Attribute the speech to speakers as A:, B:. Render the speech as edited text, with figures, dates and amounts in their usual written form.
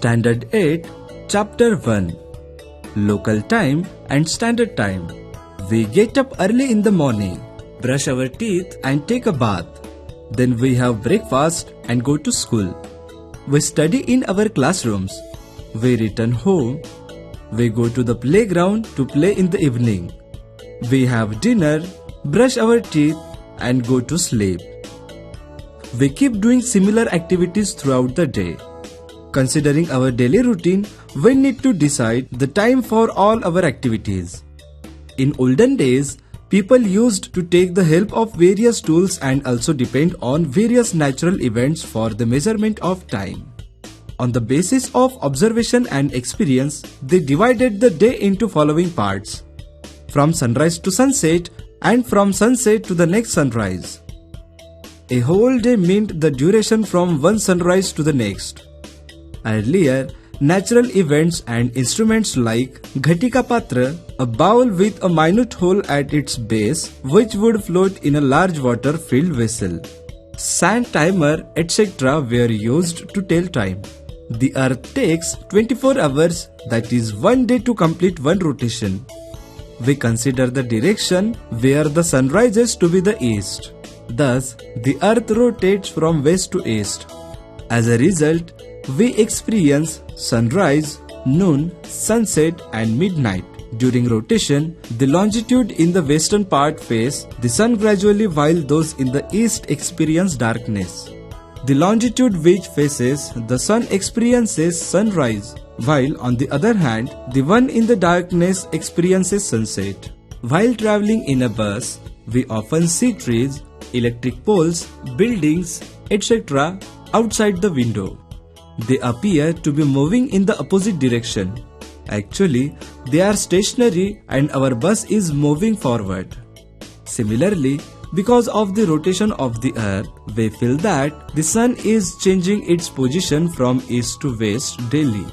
A: Standard 8, Chapter 1, Local Time and Standard Time. We get up early in the morning, brush our teeth and take a bath. Then we have breakfast and go to school. We study in our classrooms. We return home. We go to the playground to play in the evening. We have dinner, brush our teeth and go to sleep. We keep doing similar activities throughout the day. Considering our daily routine, we need to decide the time for all our activities. In olden days, people used to take the help of various tools and also depend on various natural events for the measurement of time. On the basis of observation and experience, they divided the day into following parts: from sunrise to sunset and from sunset to the next sunrise. A whole day meant the duration from one sunrise to the next. Earlier, natural events and instruments like Ghatika Patra, a bowl with a minute hole at its base which would float in a large water-filled vessel, sand timer, etc. were used to tell time. The earth takes 24 hours, that is one day, to complete one rotation. We consider the direction where the sun rises to be the east. Thus, the earth rotates from west to east. As a result, we experience sunrise, noon, sunset and midnight. During rotation, the longitude in the western part face the sun gradually while those in the east experience darkness. The longitude which faces the sun experiences sunrise, while on the other hand, the one in the darkness experiences sunset. While traveling in a bus, we often see trees, electric poles, buildings, etc. outside the window. They appear to be moving in the opposite direction. Actually, they are stationary and our bus is moving forward. Similarly, because of the rotation of the earth, we feel that the sun is changing its position from east to west daily.